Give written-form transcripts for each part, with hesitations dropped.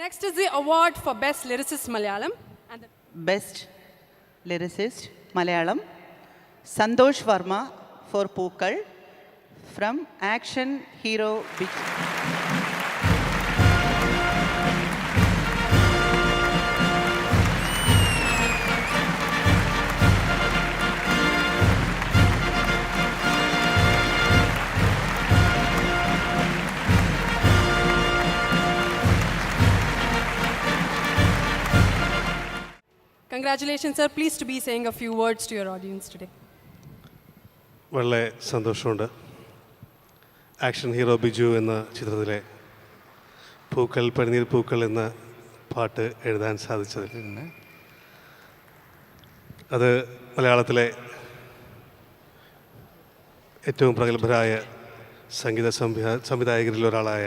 Next is the award for Best Lyricist Malayalam. And the Best Lyricist Malayalam, Santosh Verma for Pookal from Action Hero Biju. Congratulations, sir. Pleased to be saying a few words to your audience today. വളരെ സന്തോഷമുണ്ട്. Action hero Biju എന്ന ചിത്രത്തിലെ പൂക്കൾ പനിനീർ പൂക്കൾ എന്ന പാട്ട് എഴുതാൻ സാധിച്ചതിൽ അത് മലയാളത്തിലെ ഏറ്റവും പ്രഗത്ഭരായ സംഗീത സംവിധായകരിൽ ഒരാളായ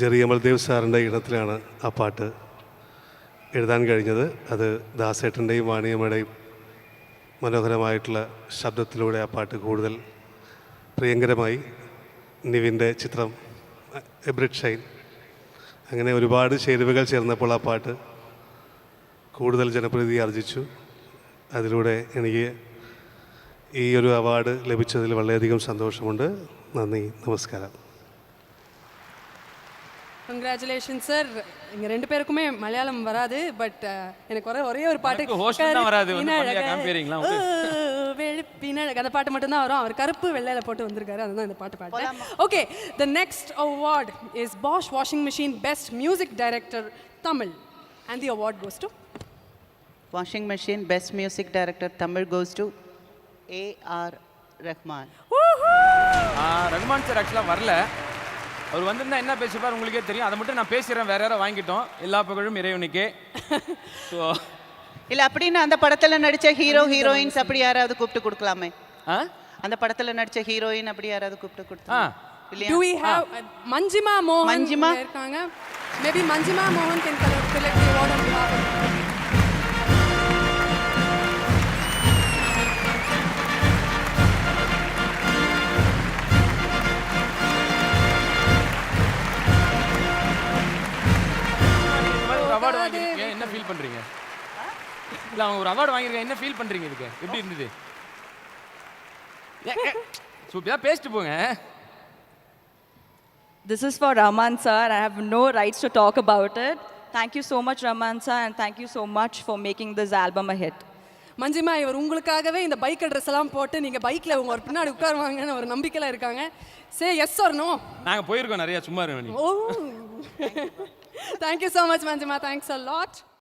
ജെറി അമൽദേവ് സാറിൻ്റെ ഇടത്തിലാണ് ആ പാട്ട് എഴുതാൻ കഴിഞ്ഞത്. അത് ദാസേട്ടൻ്റെയും വാണിയമ്മയുടെയും മനോഹരമായിട്ടുള്ള ശബ്ദത്തിലൂടെ ആ പാട്ട് കൂടുതൽ പ്രിയങ്കരമായി. നിവിൻ്റെ ചിത്രം എബ്രിഡ് ഷൈൻ, അങ്ങനെ ഒരുപാട് ചേരുവകൾ ചേർന്നപ്പോൾ ആ പാട്ട് കൂടുതൽ ജനപ്രീതി ആർജിച്ചു. അതിലൂടെ എനിക്ക് ഈ ഒരു അവാർഡ് ലഭിച്ചതിൽ വളരെയധികം സന്തോഷമുണ്ട്. നന്ദി, നമസ്കാരം. Congratulations, sir. இங்க ரெண்டு பேருக்குமே மலையாளம் வராது, பட் எனக்கு ஒரே ஒரு பாட்டு அந்த பாட்டு மட்டும் தான் வரும். அவர் கருப்பு வெள்ளையில போட்டு வந்திருக்காரு, அதுதான் இந்த பாட்டு பாடுறேன். Okay, the next award is Bosch Washing Machine Best Music Director Tamil, and the award goes to Washing Machine Best Music Director Tamil goes to A.R. Rahman. Rahman sir ஆக்சுவலாக வரல. அவர் வந்திருந்தா என்ன பேசிப்பார் உங்களுக்கே தெரியும். அதை மட்டும் நான் பேசுகிறேன், வேற யாரும் வாங்கிட்டோம். எல்லா புகழும் இறைவனுக்கே. ஸோ இல்லை அப்படின்னு அந்த படத்தில் நடித்த ஹீரோயின்ஸ் அப்படி யாராவது கூப்பிட்டு கொடுக்கலாமே? அந்த படத்தில் நடித்த ஹீரோயின் அப்படி யாராவது கூப்பிட்டு கொடுத்தா இல்லையா? Do we have மஞ்சிமா மோகன் இருக்காங்க? Maybe மஞ்சிமா மோகன் can collect the award on behalf of award வாங்கியிருக்கீங்க, என்ன ஃபீல் பண்ணுறீங்க? இல்லை, அவங்க ஒரு அவார்டு வாங்கியிருக்கேன், என்ன ஃபீல் பண்ணுறீங்க? இதுக்கு எப்படி இருந்தது? சூப்பராக பேசிட்டு போங்க. This is for Rahman sir. I have no rights to talk about it. Thank you so much Rahman sir, and thank you so much for making this album a hit. Manjima, இவர் உங்களுக்காகவே இந்த பைக் ட்ரெஸ் எல்லாம் போட்டு நீங்க பைக்ல உங்க ஒரு பின்னாடி உட்காருவாங்கன்னு ஒரு நம்பிக்கையில இருக்காங்க. Say yes or no? நாங்க போயிருக்கோம் நிறைய, சும்மா இருங்க. Thank you so much, Manjima. Thanks a lot.